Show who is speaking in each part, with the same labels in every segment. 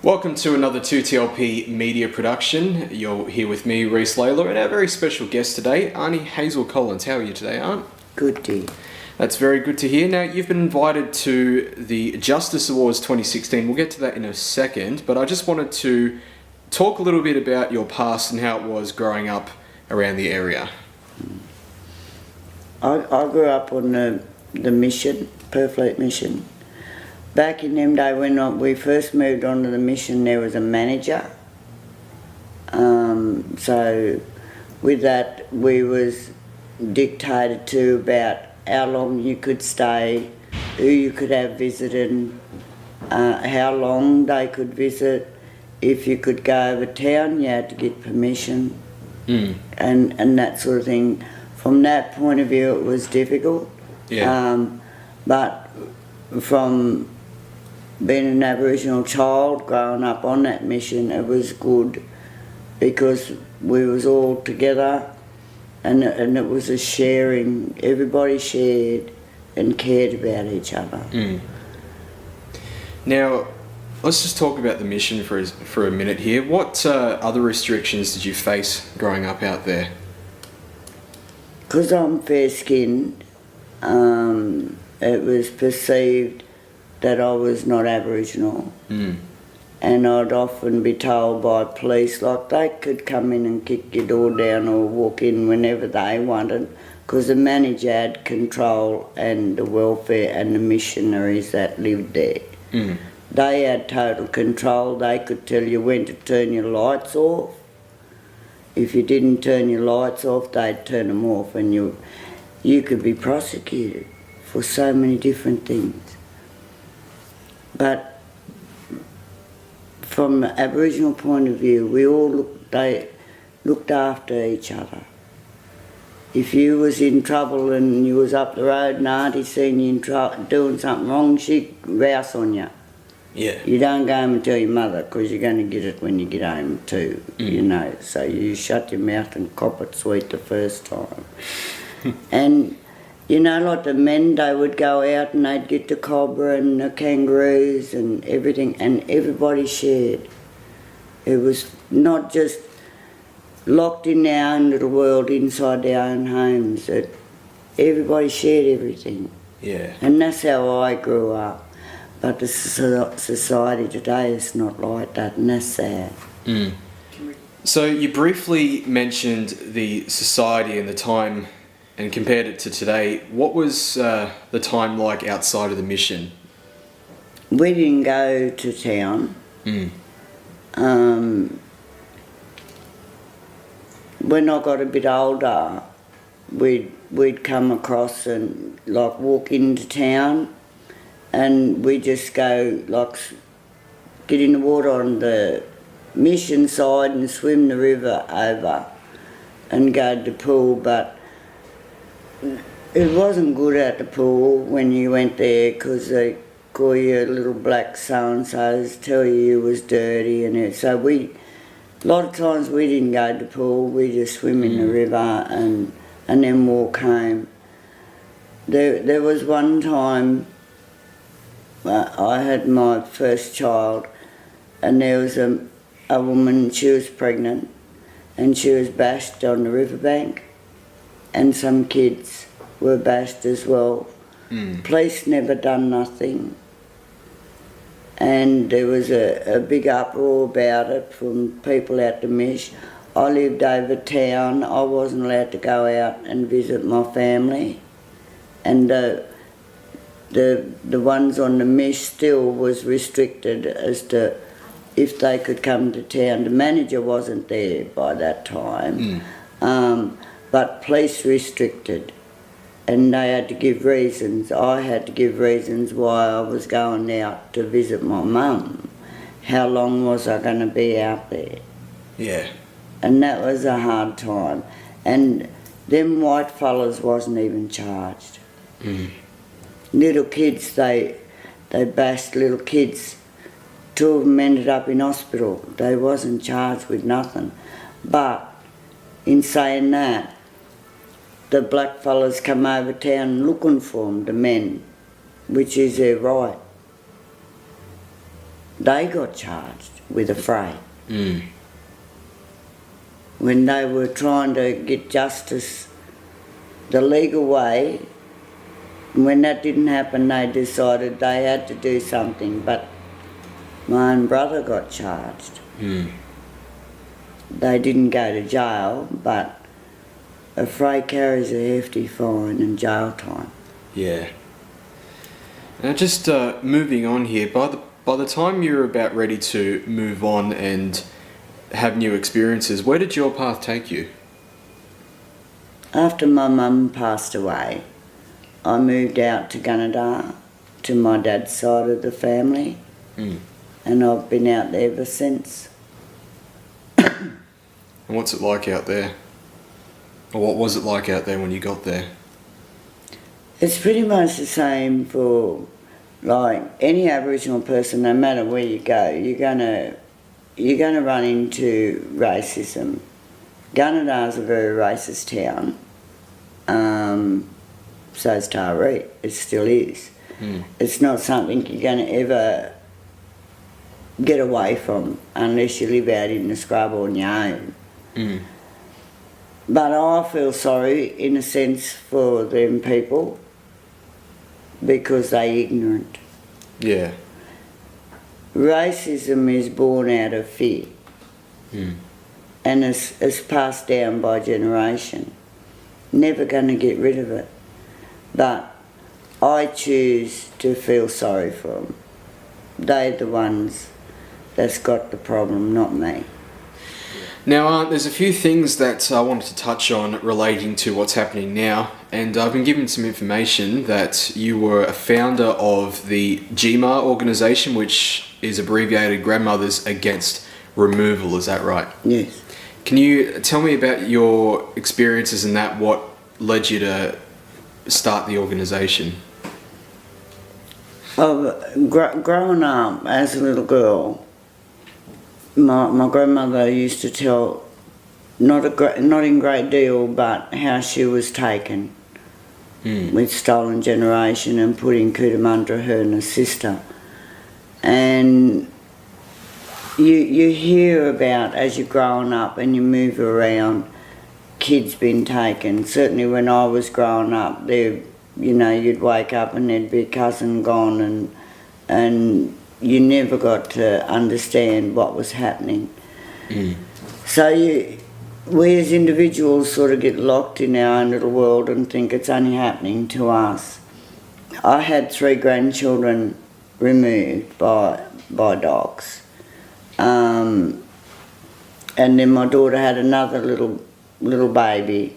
Speaker 1: Welcome to another 2TLP media production. You're here with me, Reese Layla, and our very special guest today, Aunty Hazel Collins. How are you today, Aunt?
Speaker 2: Good dear.
Speaker 1: That's very good to hear. Now, you've been invited to the Justice Awards 2016. We'll get to that in a second, but I just wanted to talk a little bit about your past and how it was growing up around the area.
Speaker 2: I grew up on the mission, Perfleet Mission. Back in them day when we first moved onto the mission, there was a manager. So with that, we was dictated to about how long you could stay, who you could have visiting, how long they could visit. If you could go over town, you had to get permission, and that sort of thing. From that point of view, it was difficult.
Speaker 1: Yeah.
Speaker 2: But from being an Aboriginal child, growing up on that mission, it was good because we was all together and it was a sharing. Everybody shared and cared about each other.
Speaker 1: Now, let's just talk about the mission for a minute here. What other restrictions did you face growing up out there?
Speaker 2: Because I'm fair-skinned, it was perceived that I was not Aboriginal. And I'd often be told by police, like they could come in and kick your door down or walk in whenever they wanted, because the manager had control and the welfare and the missionaries that lived there. They had total control. They could tell you when to turn your lights off. If you didn't turn your lights off, they'd turn them off, and you could be prosecuted for so many different things. But from an Aboriginal point of view, they looked after each other. If you was in trouble and you was up the road and Aunty seen you doing something wrong, she'd rouse on you.
Speaker 1: Yeah.
Speaker 2: You don't go home and tell your mother, because you're going to get it when you get home too, you know. So you shut your mouth and cop it sweet the first time. And, you know, like the men, they would go out and they'd get the cobra and the kangaroos and everything, and everybody shared. It was not just locked in our own little world inside our own homes. That everybody shared everything.
Speaker 1: Yeah.
Speaker 2: And that's how I grew up. But the society today is not like that, and that's sad.
Speaker 1: So you briefly mentioned the society and the time and compared it to today. What was the time like outside of the mission?
Speaker 2: We didn't go to town. When I got a bit older, we'd come across and like walk into town, and we just go like get in the water on the mission side and swim the river over and go to the pool. But it wasn't good at the pool when you went there, because they call you little black so-and-sos, tell you was dirty, and so a lot of times we didn't go to the pool, we just swim in the river and then walk home. There was one time I had my first child, and there was a woman, she was pregnant, and she was bashed on the riverbank, and some kids were bashed as well. Police never done nothing, and there was a big uproar about it from people out the mish. I lived over town. I wasn't allowed to go out and visit my family, and the ones on the mish still was restricted as to if they could come to town. The manager wasn't there by that time, but police restricted, and they had to give reasons. I had to give reasons why I was going out to visit my mum. How long was I going to be out there?
Speaker 1: Yeah.
Speaker 2: And that was a hard time. And them white fellas wasn't even charged. Little kids, they bashed little kids. 2 of them ended up in hospital. They wasn't charged with nothing. But in saying that, the black fellas come over town looking for them, the men, which is their right. they got charged with a fray.
Speaker 1: Mm.
Speaker 2: When they were trying to get justice the legal way, when that didn't happen, they decided they had to do something, but my own brother got charged.
Speaker 1: Mm.
Speaker 2: They didn't go to jail, but a fray carries a hefty fine and jail time.
Speaker 1: Yeah. Now just moving on here, by the time you're about ready to move on and have new experiences, where did your path take you?
Speaker 2: After my mum passed away, I moved out to Gunnedah, to my dad's side of the family, and I've been out there ever since.
Speaker 1: And what's it like out there? Or what was it like out there when you got there?
Speaker 2: It's pretty much the same for like any Aboriginal person, no matter where you go, you're gonna run into racism. Gunnedah is a very racist town. So is Taree. It still is. It's not something you're going to ever get away from unless you live out in the scrub on your own. But I feel sorry in a sense for them people because they're ignorant.
Speaker 1: Yeah.
Speaker 2: Racism is born out of fear and it's passed down by generation. Never going to get rid of it. But I choose to feel sorry for them. They're the ones that's got the problem, not me.
Speaker 1: Now, there's a few things that I wanted to touch on relating to what's happening now, and I've been given some information that you were a founder of the GMAR organisation, which is abbreviated Grandmothers Against Removal, is that right?
Speaker 2: Yes.
Speaker 1: Can you tell me about your experiences in that, what led you to start the organisation?
Speaker 2: Growing up as a little girl, my grandmother used to tell, not in great deal, but how she was taken with stolen generation and put in Cootamundra, her and her sister. And you hear about, as you're growing up and you move around, kids been taken. Certainly when I was growing up, there, you know, you'd wake up and there'd be a cousin gone, and you never got to understand what was happening. So we as individuals sort of get locked in our own little world and think it's only happening to us. I had 3 grandchildren removed by dogs. And then my daughter had another little baby,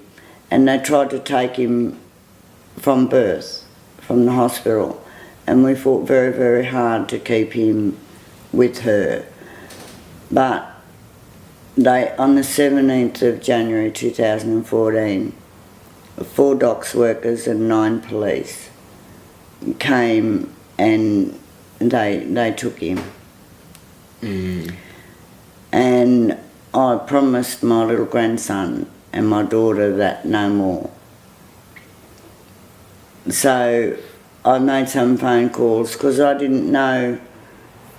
Speaker 2: and they tried to take him from birth, from the hospital, and we fought very, very hard to keep him with her. But on the 17th of January 2014, 4 docks workers and 9 police came and they took him. And I promised my little grandson and my daughter that no more. So I made some phone calls because I didn't know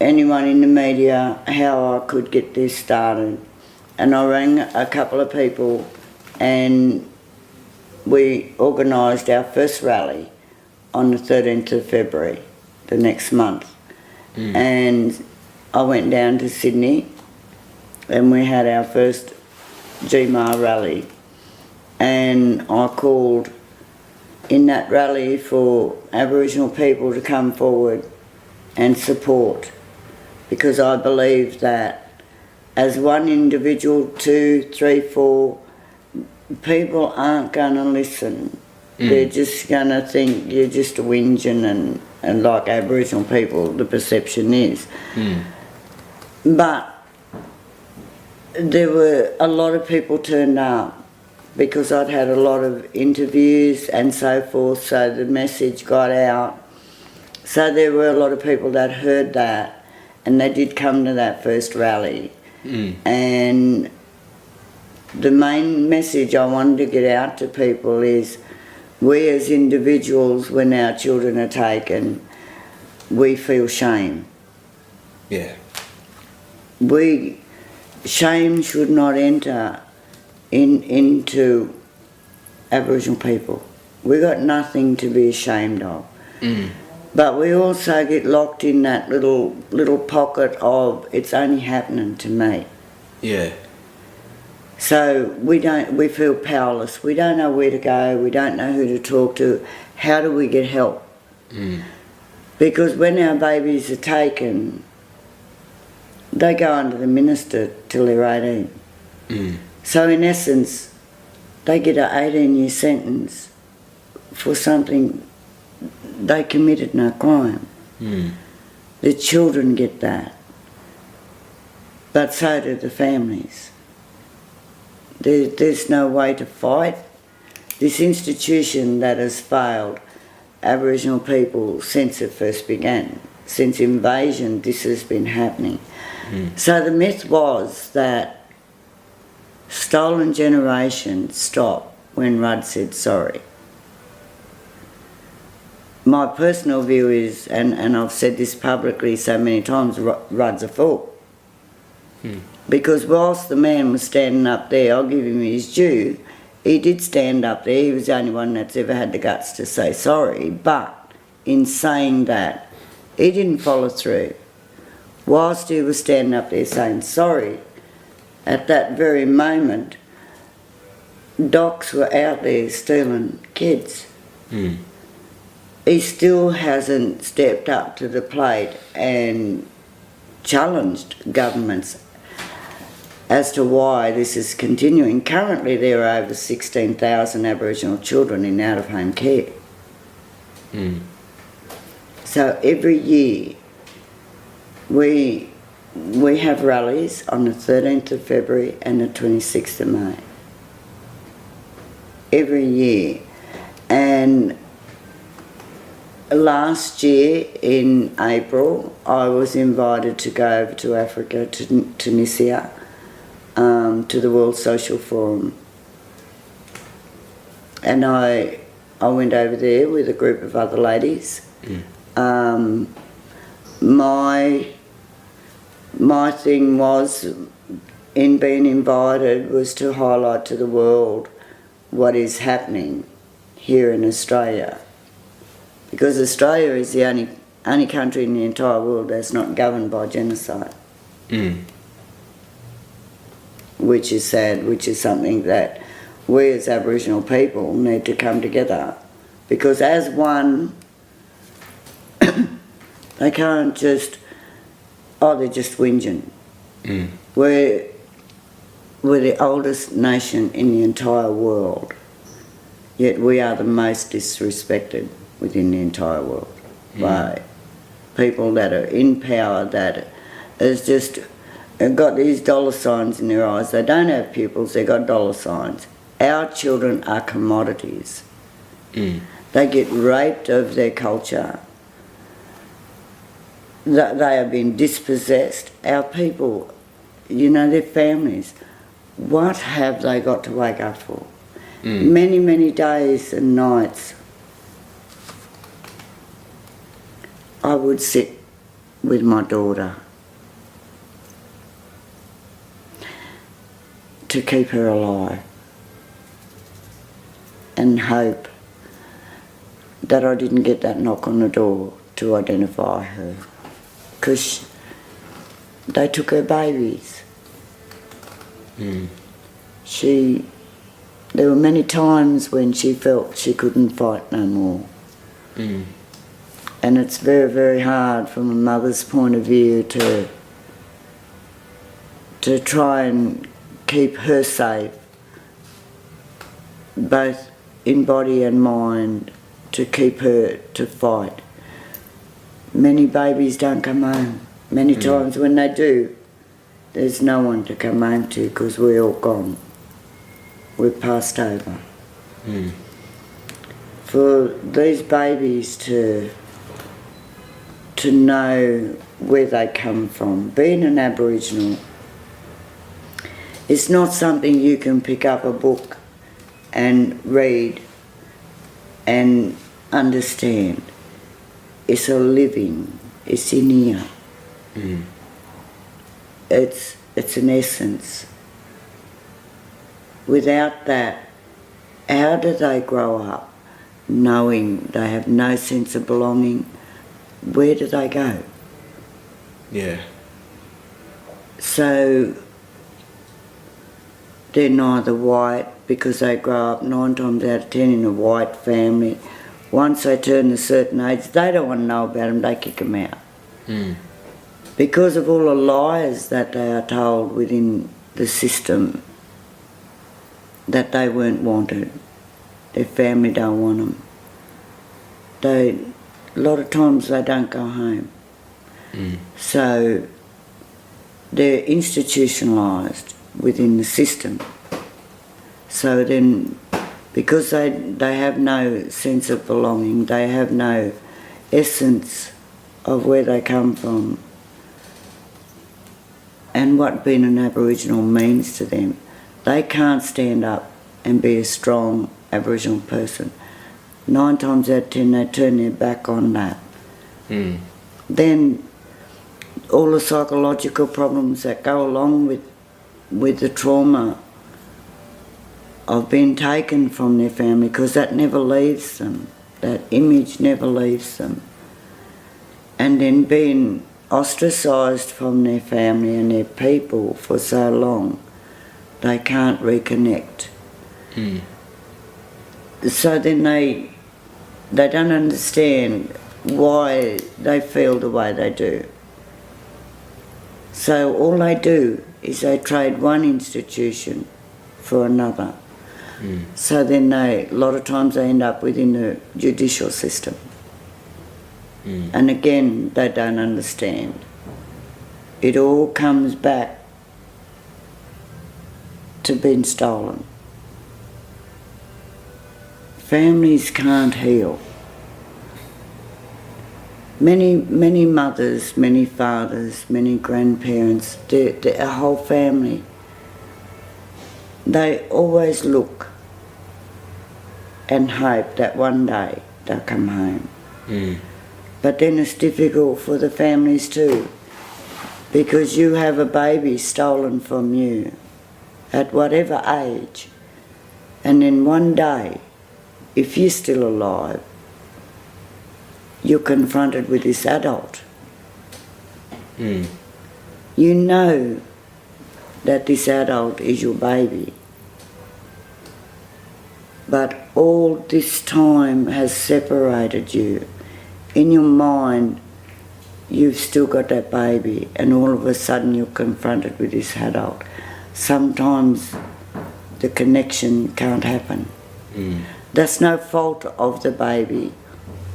Speaker 2: anyone in the media how I could get this started. And I rang a couple of people and we organised our first rally on the 13th of February, the next month. And I went down to Sydney and we had our first GMAR rally. And I called in that rally for Aboriginal people to come forward and support, because I believe that as one individual, 2, 3, 4, people aren't going to listen. They're just going to think you're just a whinging and like Aboriginal people, the perception is. But there were a lot of people turned up because I'd had a lot of interviews and so forth, so the message got out. So there were a lot of people that heard that, and they did come to that first rally. And the main message I wanted to get out to people is, we as individuals, when our children are taken, we feel shame.
Speaker 1: Yeah.
Speaker 2: Shame should not enter into Aboriginal people. We got nothing to be ashamed of. But we also get locked in that little pocket of it's only happening to me.
Speaker 1: Yeah.
Speaker 2: So we feel powerless. We don't know where to go. We don't know who to talk to. How do we get help? Because when our babies are taken, they go under the minister till they're 18. So in essence, they get an 18-year sentence for something they committed no crime. The children get that. But so do the families. There's no way to fight this institution that has failed Aboriginal people since it first began. Since invasion, this has been happening. So the myth was that stolen generations stopped when Rudd said sorry. My personal view is, and I've said this publicly so many times, Rudd's a fool. Because whilst the man was standing up there, I'll give him his due, he did stand up there. He was the only one that's ever had the guts to say sorry. But in saying that, he didn't follow through. Whilst he was standing up there saying sorry, at that very moment, docs were out there stealing kids. He still hasn't stepped up to the plate and challenged governments as to why this is continuing. Currently there are over 16,000 Aboriginal children in out-of-home care. So every year we have rallies on the 13th of February and the 26th of May. Every year. And last year in April I was invited to go over to Africa, to Tunisia, to the World Social Forum. And I went over there with a group of other ladies. My thing was, in being invited, was to highlight to the world what is happening here in Australia. Because Australia is the only country in the entire world that's not governed by genocide. Which is sad, which is something that we as Aboriginal people need to come together. Because as one, they can't just, they're just whinging. We're the oldest nation in the entire world, yet we are the most disrespected within the entire world by people that are in power, that is just got these dollar signs in their eyes. They don't have pupils, they've got dollar signs. Our children are commodities. They get raped of their culture. They have been dispossessed. Our people, their families, what have they got to wake up for? Many, many days and nights I would sit with my daughter to keep her alive and hope that I didn't get that knock on the door to identify her, because they took her babies. There were many times when she felt she couldn't fight no more. And it's very, very hard from a mother's point of view to try and keep her safe, both in body and mind, to keep her to fight. Many babies don't come home. Many times when they do, there's no one to come home to because we're all gone. We're passed over. For these babies to know where they come from, being an Aboriginal, it's not something you can pick up a book and read and understand. It's a living, it's in here. it's an essence. Without that, how do they grow up knowing they have no sense of belonging? Where do they go?
Speaker 1: Yeah.
Speaker 2: So they're neither white, because they grow up 9 times out of 10 in a white family. Once they turn a certain age, they don't want to know about them, they kick them out. Because of all the lies that they are told within the system, that they weren't wanted, their family don't want them. A lot of times they don't go home. So they're institutionalised within the system. So then, because they have no sense of belonging, they have no essence of where they come from and what being an Aboriginal means to them, they can't stand up and be a strong Aboriginal person. 9 times out of 10 they turn their back on that. Then all the psychological problems that go along with the trauma of being taken from their family, because that never leaves them, that image never leaves them. And then being ostracised from their family and their people for so long, they can't reconnect. So then they don't understand why they feel the way they do. So all they do is they trade one institution for another. So then a lot of times they end up within the judicial system. And again, they don't understand. It all comes back to being stolen. Families can't heal. Many mothers, many fathers, many grandparents, a whole family, they always look and hope that one day they'll come home. But then it's difficult for the families too, because you have a baby stolen from you at whatever age, and then one day, if you're still alive, you're confronted with this adult. You know that this adult is your baby, but all this time has separated you. In your mind, you've still got that baby, and all of a sudden you're confronted with this adult. Sometimes the connection can't happen. That's no fault of the baby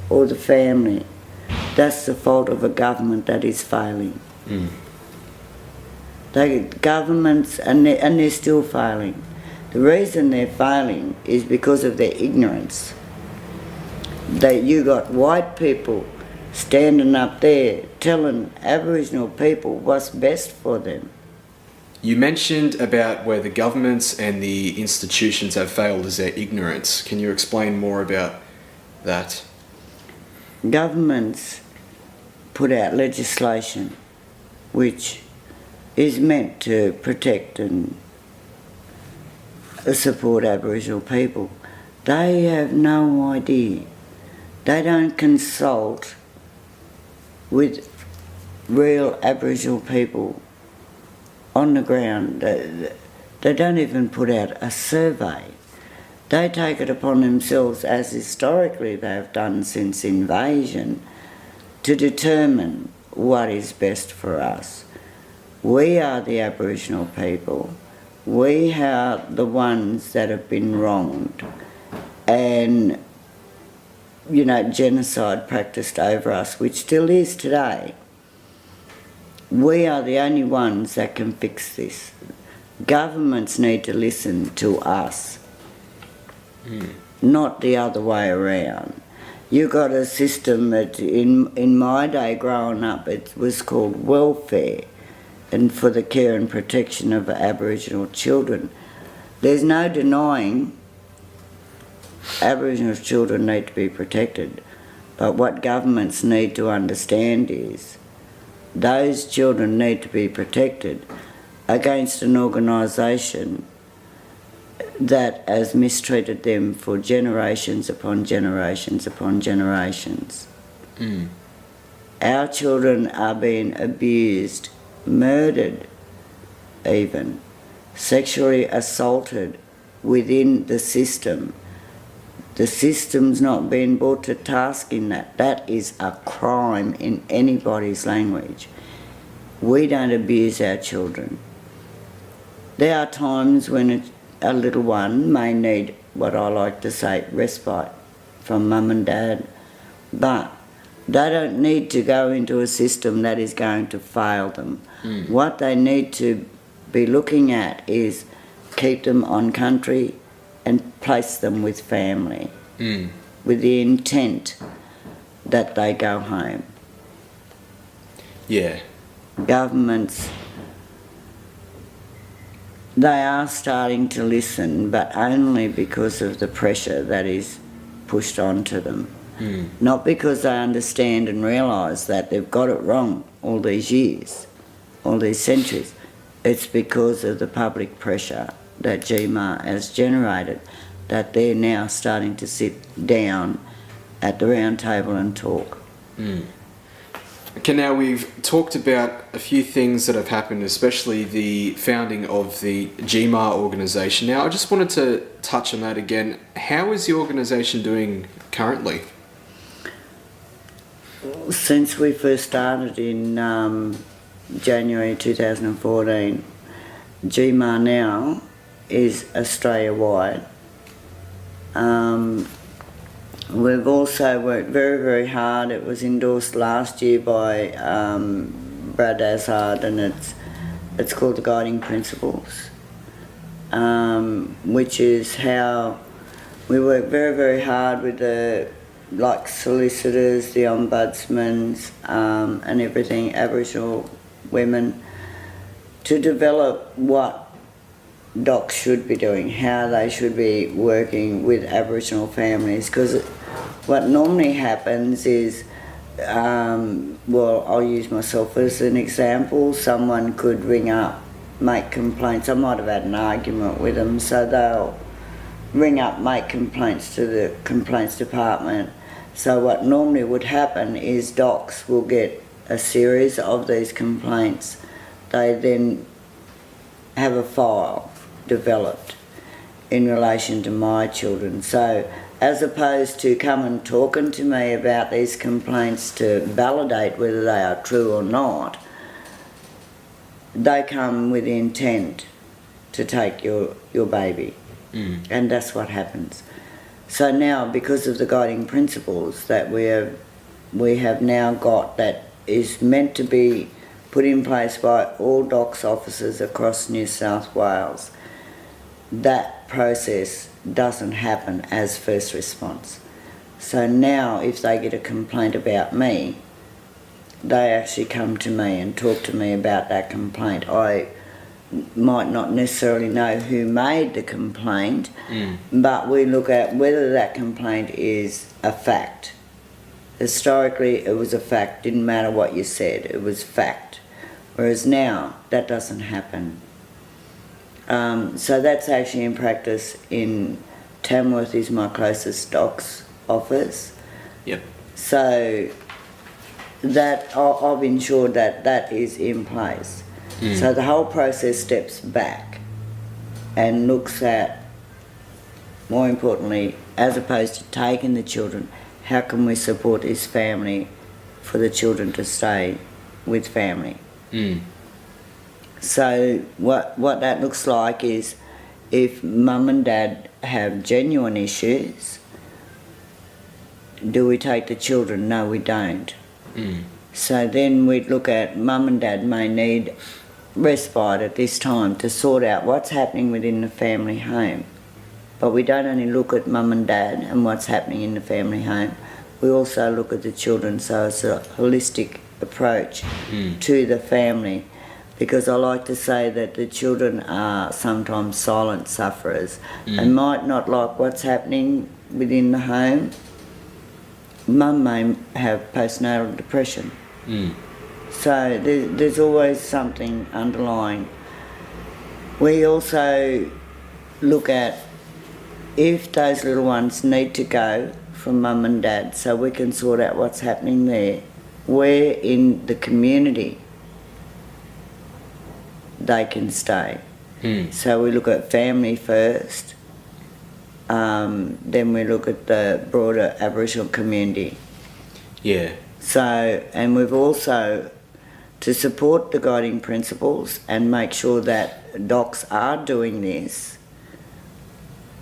Speaker 2: or the family. That's the fault of a government that is failing. Governments, and they're still failing. The reason they're failing is because of their ignorance. That you got white people standing up there telling Aboriginal people what's best for them.
Speaker 1: You mentioned about where the governments and the institutions have failed is their ignorance. Can you explain more about that?
Speaker 2: Governments put out legislation which is meant to protect and support Aboriginal people. They have no idea. They don't consult with real Aboriginal people on the ground. They don't even put out a survey. They take it upon themselves, as historically they have done since invasion, to determine what is best for us. We are the Aboriginal people. We are the ones that have been wronged and, genocide practiced over us, which still is today. We are the only ones that can fix this. Governments need to listen to us, not the other way around. You got a system that in my day growing up, it was called welfare, and for the care and protection of Aboriginal children. There's no denying Aboriginal children need to be protected, but what governments need to understand is those children need to be protected against an organisation that has mistreated them for generations upon generations upon generations.
Speaker 1: Mm.
Speaker 2: Our children are being abused, murdered even, sexually assaulted within the system. The system's not being brought to task in that. That is a crime in anybody's language. We don't abuse our children. There are times when a little one may need, what I like to say, respite from mum and dad, but they don't need to go into a system that is going to fail them.
Speaker 1: Mm.
Speaker 2: What they need to be looking at is keep them on country and place them with family, with the intent that they go home.
Speaker 1: Yeah.
Speaker 2: Governments, they are starting to listen, but only because of the pressure that is pushed onto them. Not because they understand and realise that they've got it wrong all these years, all these centuries. It's because of the public pressure that GMAR has generated that they're now starting to sit down at the round table and talk.
Speaker 1: Okay, now we've talked about a few things that have happened, especially the founding of the GMAR organisation. Now, I just wanted to touch on that again. How is the organisation doing currently?
Speaker 2: Since we first started in January 2014, GMAR now is Australia-wide. We've also worked very, very hard. It was endorsed last year by Brad Azard, and it's called the Guiding Principles, which is how we work very, very hard with the solicitors, the ombudsmans, and everything, Aboriginal women, to develop what docs should be doing, how they should be working with Aboriginal families. Because what normally happens is, I'll use myself as an example. Someone could ring up, make complaints. I might have had an argument with them, so they'll ring up, make complaints to the complaints department. So what normally would happen is docs will get a series of these complaints. They then have a file developed in relation to my children. So as opposed to come and talking to me about these complaints to validate whether they are true or not, they come with the intent to take your baby. And that's what happens. So now, because of the guiding principles that we have now got, that is meant to be put in place by all docs officers across New South Wales, that process doesn't happen as first response. So now if they get a complaint about me, they actually come to me and talk to me about that complaint. I might not necessarily know who made the complaint, but we look at whether that complaint is a fact. Historically, it was a fact. Didn't matter what you said, it was fact. Whereas now, that doesn't happen. So that's actually in practice in Tamworth is my closest docs office.
Speaker 1: Yep.
Speaker 2: So that I've ensured that is in place. So the whole process steps back and looks at, more importantly, as opposed to taking the children, how can we support this family for the children to stay with family? So what that looks like is, if mum and dad have genuine issues, do we take the children? No, we don't. So then we'd look at mum and dad may need respite at this time to sort out what's happening within the family home. But we don't only look at mum and dad and what's happening in the family home, we also look at the children. So it's a holistic approach to the family, because I like to say that the children are sometimes silent sufferers. They might not like what's happening within the home. Mum may have postnatal depression. So there's always something underlying. We also look at if those little ones need to go from mum and dad, so we can sort out what's happening there, where in the community they can stay. So we look at family first, then we look at the broader Aboriginal community.
Speaker 1: Yeah.
Speaker 2: So, and we've also, to support the guiding principles and make sure that docs are doing this,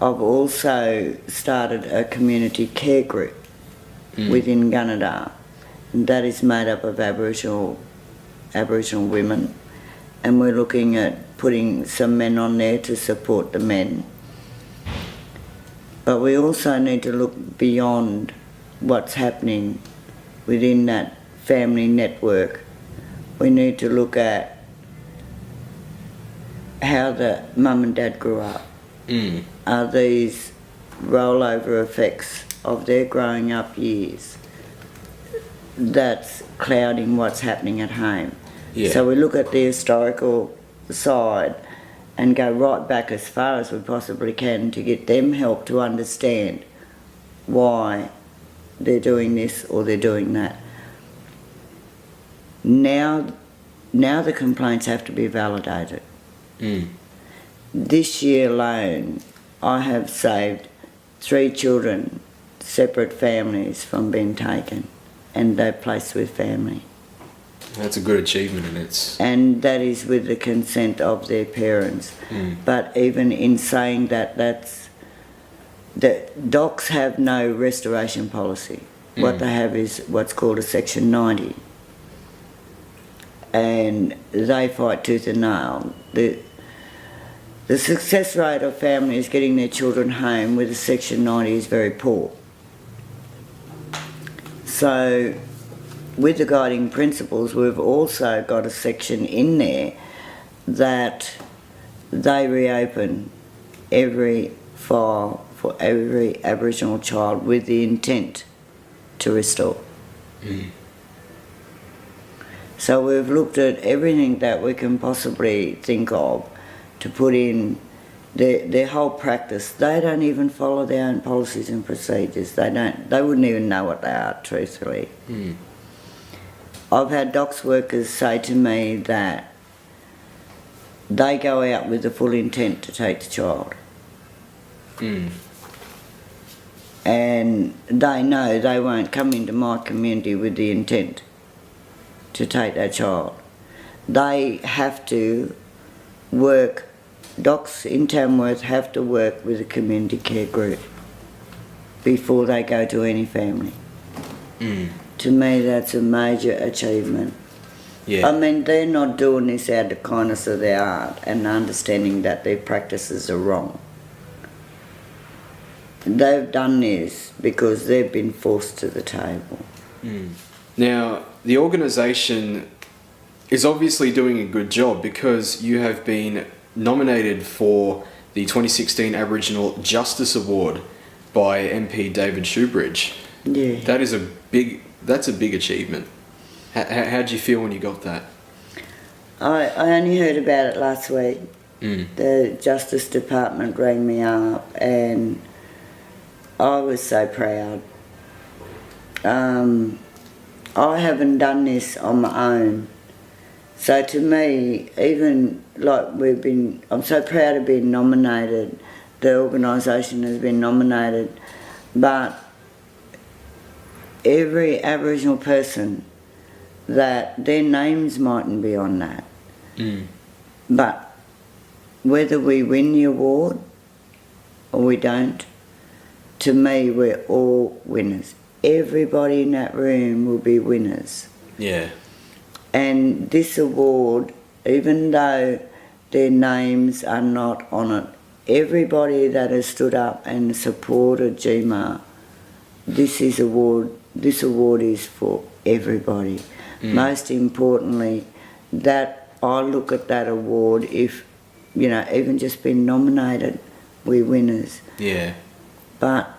Speaker 2: I've also started a community care group within Gunnedah. That is made up of Aboriginal women, and we're looking at putting some men on there to support the men. But we also need to look beyond what's happening within that family network. We need to look at how the mum and dad grew up. Are these rollover effects of their growing up years that's clouding what's happening at home?
Speaker 1: Yeah.
Speaker 2: So we look at the historical side and go right back as far as we possibly can to get them help to understand why they're doing this or they're doing that. Now the complaints have to be validated. This year alone, I have saved 3 children, separate families, from being taken, and they're placed with family.
Speaker 1: That's a good achievement,
Speaker 2: and that is with the consent of their parents. But even in saying that, the docs have no restoration policy. What they have is what's called a Section 90, and they fight tooth and nail. The success rate of families getting their children home with a Section 90 is very poor. So with the guiding principles, we've also got a section in there that they reopen every file for every Aboriginal child with the intent to restore. So we've looked at everything that we can possibly think of to put in their whole practice. They don't even follow their own policies and procedures. They wouldn't even know what they are, truthfully. I've had docs workers say to me that they go out with the full intent to take the child. And they know they won't come into my community with the intent to take that child. They have to work, docs in Tamworth have to work with a community care group before they go to any family. To me, that's a major achievement.
Speaker 1: Yeah.
Speaker 2: I mean, they're not doing this out of the kindness of their heart and understanding that their practices are wrong. They've done this because they've been forced to the table.
Speaker 1: Now, the organisation is obviously doing a good job because you have been nominated for the 2016 Aboriginal Justice Award by MP David Shoebridge.
Speaker 2: Yeah.
Speaker 1: That's a big achievement. How did you feel when you got that?
Speaker 2: I only heard about it last week. The Justice Department rang me up and I was so proud. I haven't done this on my own. So to me, even like I'm so proud of being nominated. The organisation has been nominated, but every Aboriginal person that their names mightn't be on that. But whether we win the award or we don't, to me we're all winners. Everybody in that room will be winners.
Speaker 1: Yeah.
Speaker 2: And this award, even though their names are not on it, everybody that has stood up and supported GMAR, this award is for everybody. Most importantly, that I look at that award, if, even just being nominated, we're winners.
Speaker 1: Yeah.
Speaker 2: But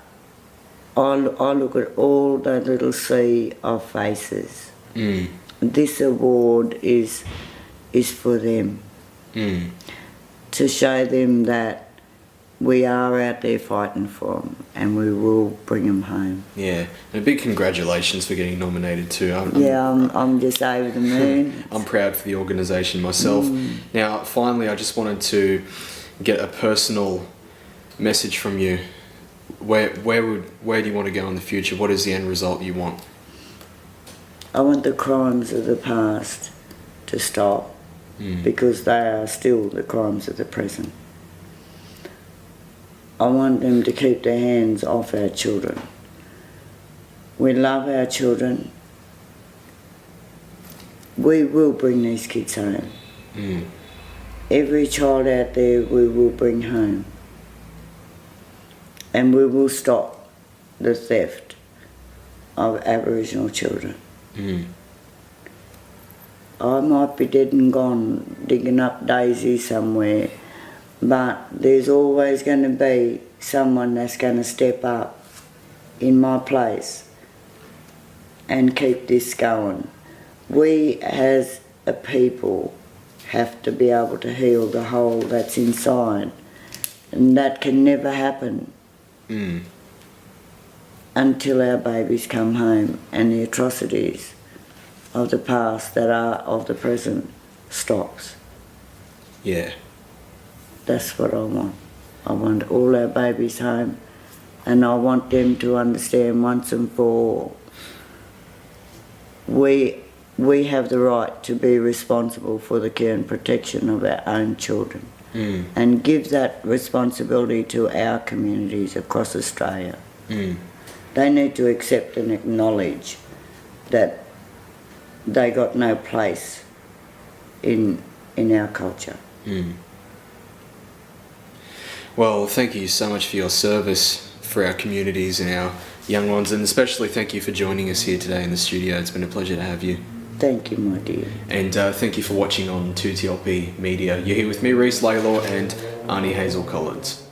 Speaker 2: I look at all that little sea of faces this award is for them. To show them that we are out there fighting for them, and we will bring them home.
Speaker 1: Yeah, and a big congratulations for getting nominated too.
Speaker 2: I'm just over the moon.
Speaker 1: I'm proud for the organisation myself. Now, finally, I just wanted to get a personal message from you. Where do you want to go in the future? What is the end result you want?
Speaker 2: I want the crimes of the past to stop, because they are still the crimes of the present. I want them to keep their hands off our children. We love our children. We will bring these kids home. Every child out there we will bring home. And we will stop the theft of Aboriginal children. I might be dead and gone digging up daisies somewhere, but there's always going to be someone that's going to step up in my place and keep this going. We as a people have to be able to heal the hole that's inside, and that can never happen until our babies come home and the atrocities of the past that are of the present stops.
Speaker 1: Yeah.
Speaker 2: That's what I want. I want all our babies home, and I want them to understand once and for all, we have the right to be responsible for the care and protection of our own children, and give that responsibility to our communities across Australia. They need to accept and acknowledge that they got no place in our culture.
Speaker 1: Well, thank you so much for your service for our communities and our young ones, and especially thank you for joining us here today in the studio. It's been a pleasure to have you.
Speaker 2: Thank you, my dear.
Speaker 1: And thank you for watching on 2TLP Media. You're here with me, Reese Laylor, and Aunty Hazel Collins.